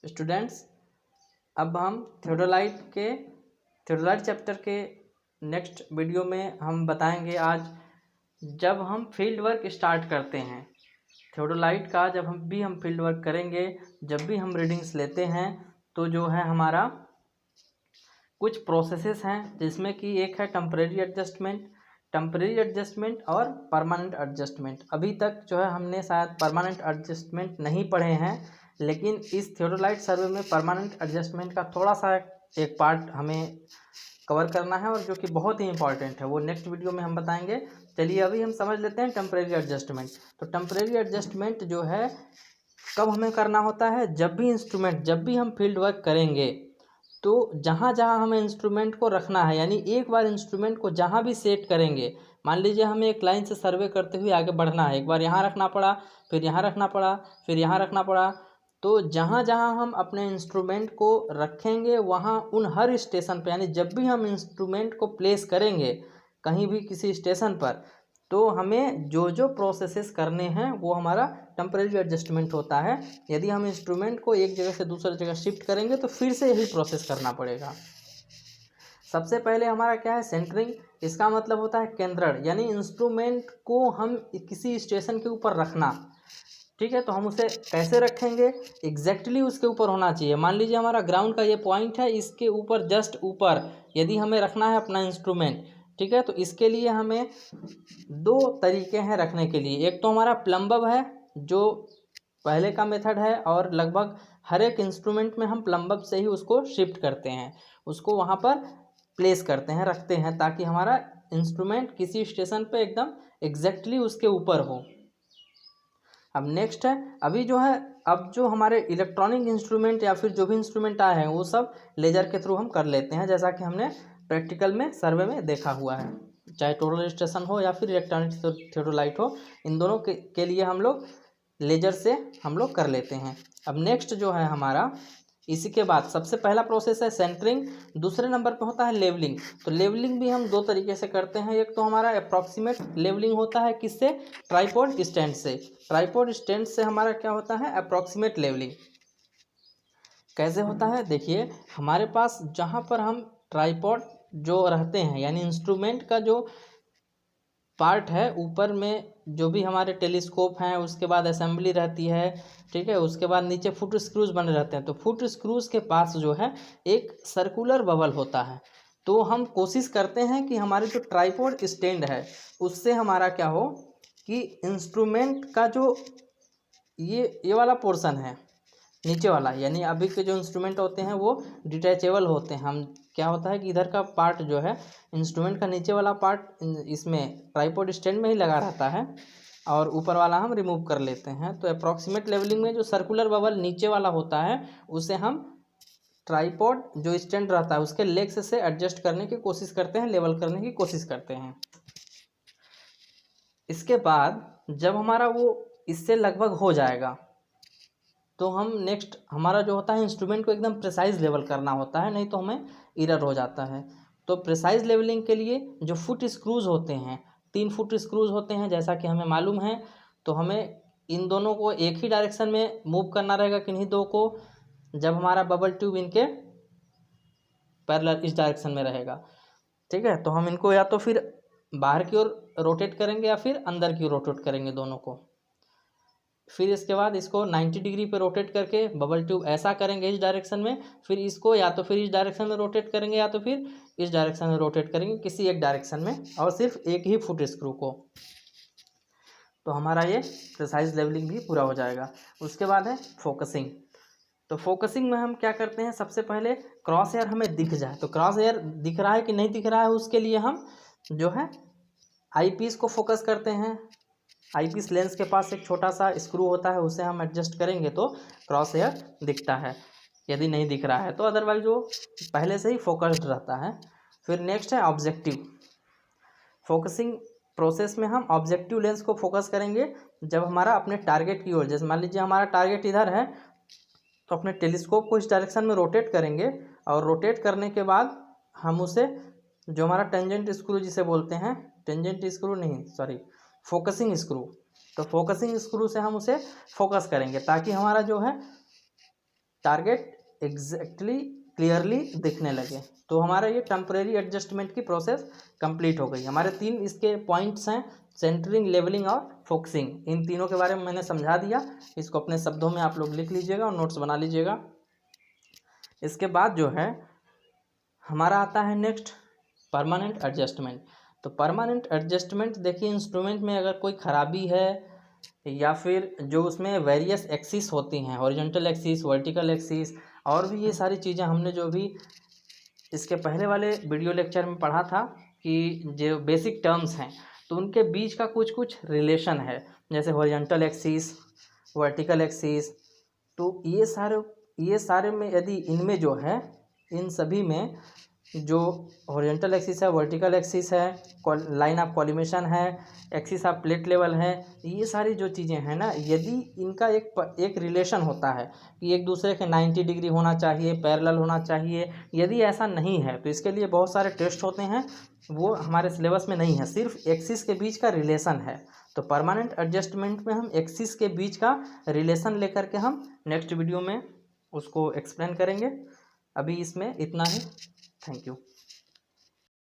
Students, अब हम theodolite chapter के नेक्स्ट वीडियो में हम बताएंगे आज जब हम फील्ड वर्क स्टार्ट करते हैं थियोडोलाइट का, जब हम फील्ड वर्क करेंगे, जब भी हम रीडिंग्स लेते हैं तो जो है हमारा कुछ प्रोसेसेस हैं, जिसमें कि एक है टेम्परेरी एडजस्टमेंट और परमानेंट एडजस्टमेंट। अभी तक जो है हमने शायद परमानेंट एडजस्टमेंट नहीं पढ़े हैं, लेकिन इस थियोडोलाइट सर्वे में परमानेंट एडजस्टमेंट का थोड़ा सा एक पार्ट हमें कवर करना है और जो कि बहुत ही इंपॉर्टेंट है, वो नेक्स्ट वीडियो में हम बताएंगे। चलिए अभी हम समझ लेते हैं टेम्परेरी एडजस्टमेंट। तो टेम्परेरी एडजस्टमेंट जो है कब हमें करना होता है, जब भी हम फील्ड वर्क करेंगे तो जहाँ जहाँ हमें इंस्ट्रूमेंट को रखना है, यानी एक बार इंस्ट्रूमेंट को जहाँ भी सेट करेंगे, मान लीजिए हमें एक लाइन से सर्वे करते हुए आगे बढ़ना है, एक बार यहाँ रखना पड़ा, फिर यहाँ रखना पड़ा, फिर यहाँ रखना पड़ा, तो जहाँ जहाँ हम अपने इंस्ट्रूमेंट को रखेंगे वहाँ उन हर स्टेशन पर, यानी जब भी हम इंस्ट्रूमेंट को प्लेस करेंगे कहीं भी किसी स्टेशन पर, तो हमें जो जो प्रोसेसेस करने हैं वो हमारा टेम्परेरी एडजस्टमेंट होता है। यदि हम इंस्ट्रूमेंट को एक जगह से दूसरी जगह शिफ्ट करेंगे तो फिर से यही प्रोसेस करना पड़ेगा। सबसे पहले हमारा क्या है, सेंटरिंग। इसका मतलब होता है केंद्रण, यानी इंस्ट्रूमेंट को हम किसी स्टेशन के ऊपर रखना। ठीक है, तो हम उसे कैसे रखेंगे, एग्जैक्टली उसके ऊपर होना चाहिए। मान लीजिए हमारा ग्राउंड का ये पॉइंट है, इसके ऊपर जस्ट ऊपर यदि हमें रखना है अपना इंस्ट्रूमेंट, ठीक है, तो इसके लिए हमें दो तरीके हैं रखने के लिए। एक तो हमारा प्लम्बब है जो पहले का मेथड है, और लगभग हर एक इंस्ट्रूमेंट में हम प्लम्बब से ही उसको शिफ्ट करते हैं, उसको वहाँ पर प्लेस करते हैं, रखते हैं, ताकि हमारा इंस्ट्रूमेंट किसी स्टेशन पे एकदम एग्जैक्टली उसके ऊपर हो। अब नेक्स्ट है, अभी जो है अब जो हमारे इलेक्ट्रॉनिक इंस्ट्रूमेंट या फिर जो भी इंस्ट्रूमेंट आए हैं वो सब लेजर के थ्रू हम कर लेते हैं, जैसा कि हमने प्रैक्टिकल में सर्वे में देखा हुआ है। चाहे टोटल स्टेशन हो या फिर इलेक्ट्रॉनिक थियोडोलाइट हो, इन दोनों के लिए हम लोग लेजर से हम लोग कर लेते हैं। अब नेक्स्ट जो है हमारा, इसी के बाद सबसे पहला प्रोसेस है सेंटरिंग, दूसरे नंबर पे होता है लेवलिंग। तो लेवलिंग भी हम दो तरीके से करते हैं। एक तो हमारा अप्रॉक्सीमेट लेवलिंग होता है, किससे, ट्राइपॉड स्टैंड से। ट्राइपॉड स्टैंड से हमारा क्या होता है, अप्रॉक्सीमेट लेवलिंग। कैसे होता है, देखिए हमारे पास जहाँ पर हम ट्राइपॉड जो रहते हैं, यानी इंस्ट्रूमेंट का जो पार्ट है ऊपर में, जो भी हमारे टेलीस्कोप हैं, उसके बाद असेंबली रहती है, ठीक है, उसके बाद नीचे फुट स्क्रूज बने रहते हैं। तो फुट स्क्रूज के पास जो है एक सर्कुलर बबल होता है। तो हम कोशिश करते हैं कि हमारे जो ट्राइपॉड स्टैंड है उससे हमारा क्या हो कि इंस्ट्रूमेंट का जो ये वाला पोर्शन है नीचे वाला, यानी अभी के जो इंस्ट्रूमेंट होते हैं वो डिटैचेबल होते हैं। हम क्या होता है कि इधर का पार्ट जो है इंस्ट्रूमेंट का नीचे वाला पार्ट इसमें ट्राइपॉड स्टैंड में ही लगा रहता है, और ऊपर वाला हम रिमूव कर लेते हैं। तो अप्रॉक्सीमेट लेवलिंग में जो सर्कुलर बबल नीचे वाला होता है उसे हम ट्राइपॉड जो स्टैंड रहता है उसके लेग्स से एडजस्ट करने की कोशिश करते हैं, लेवल करने की कोशिश करते हैं। इसके बाद जब हमारा वो इससे लगभग हो जाएगा तो हम नेक्स्ट हमारा जो होता है इंस्ट्रूमेंट को एकदम प्रिसाइज लेवल करना होता है, नहीं तो हमें एरर हो जाता है। तो प्रिसाइज लेवलिंग के लिए जो फुट स्क्रूज होते हैं, 3 फुट स्क्रूज होते हैं जैसा कि हमें मालूम है, तो हमें इन दोनों को एक ही डायरेक्शन में मूव करना रहेगा, किन्हीं दो को, जब हमारा बबल ट्यूब इनके पैरेलल इस डायरेक्शन में रहेगा। ठीक है, तो हम इनको या तो फिर बाहर की ओर रोटेट करेंगे या फिर अंदर की ओर रोटेट करेंगे दोनों को। फिर इसके बाद इसको 90 डिग्री पे रोटेट करके बबल ट्यूब ऐसा करेंगे इस डायरेक्शन में, फिर इसको या तो फिर इस डायरेक्शन में रोटेट करेंगे या तो फिर इस डायरेक्शन में रोटेट करेंगे, किसी एक डायरेक्शन में, और सिर्फ एक ही फुट स्क्रू को। तो हमारा ये प्रिसाइज लेवलिंग भी पूरा हो जाएगा। उसके बाद है फोकसिंग। तो फोकसिंग में हम क्या करते हैं, सबसे पहले क्रॉस एयर हमें दिख जाए, तो क्रॉस एयर दिख रहा है कि नहीं दिख रहा है उसके लिए हम जो है आई पीस को फोकस करते हैं। आई पीस लेंस के पास एक छोटा सा स्क्रू होता है, उसे हम एडजस्ट करेंगे तो क्रॉस एयर दिखता है, यदि नहीं दिख रहा है तो अदरवाइज वो पहले से ही फोकस्ड रहता है। फिर नेक्स्ट है ऑब्जेक्टिव। फोकसिंग प्रोसेस में हम ऑब्जेक्टिव लेंस को फोकस करेंगे जब हमारा अपने टारगेट की ओर, जैसे मान लीजिए हमारा टारगेट इधर है तो अपने टेलीस्कोप को इस डायरेक्शन में रोटेट करेंगे, और रोटेट करने के बाद हम उसे जो हमारा टेंजेंट स्क्रू जिसे बोलते हैं, टेंजेंट स्क्रू नहीं सॉरी फोकसिंग स्क्रू, तो फोकसिंग स्क्रू से हम उसे फोकस करेंगे ताकि हमारा जो है टारगेट एग्जैक्टली क्लियरली दिखने लगे। तो हमारा ये टेम्परेरी एडजस्टमेंट की प्रोसेस कंप्लीट हो गई। हमारे 3 इसके पॉइंट्स हैं, सेंटरिंग, लेवलिंग और फोकसिंग। इन तीनों के बारे में मैंने समझा दिया। इसको अपने शब्दों में आप लोग लिख लीजिएगा और नोट्स बना लीजिएगा। इसके बाद जो है हमारा आता है नेक्स्ट परमानेंट एडजस्टमेंट। तो परमानेंट एडजस्टमेंट देखिए, इंस्ट्रूमेंट में अगर कोई खराबी है या फिर जो उसमें वेरियस एक्सिस होती हैं, हॉरिजॉन्टल एक्सिस, वर्टिकल एक्सिस, और भी ये सारी चीज़ें हमने जो भी इसके पहले वाले वीडियो लेक्चर में पढ़ा था कि जो बेसिक टर्म्स हैं तो उनके बीच का कुछ कुछ रिलेशन है, जैसे हॉरिजॉन्टल एक्सिस, वर्टिकल एक्सिस। तो ये सारे में यदि इनमें जो है, इन सभी में जो हॉरिजॉन्टल एक्सिस है, वर्टिकल एक्सिस है, लाइन ऑफ कॉलिमेशन है, एक्सिस ऑफ प्लेट लेवल है, ये सारी जो चीज़ें हैं ना, यदि इनका एक रिलेशन होता है कि एक दूसरे के 90 डिग्री होना चाहिए, पैरेलल होना चाहिए, यदि ऐसा नहीं है तो इसके लिए बहुत सारे टेस्ट होते हैं, वो हमारे सिलेबस में नहीं है। सिर्फ एक्सिस के बीच का रिलेशन है। तो परमानेंट एडजस्टमेंट में हम एक्सिस के बीच का रिलेशन लेकर के हम नेक्स्ट वीडियो में उसको एक्सप्लेन करेंगे। अभी इसमें इतना ही। Thank you.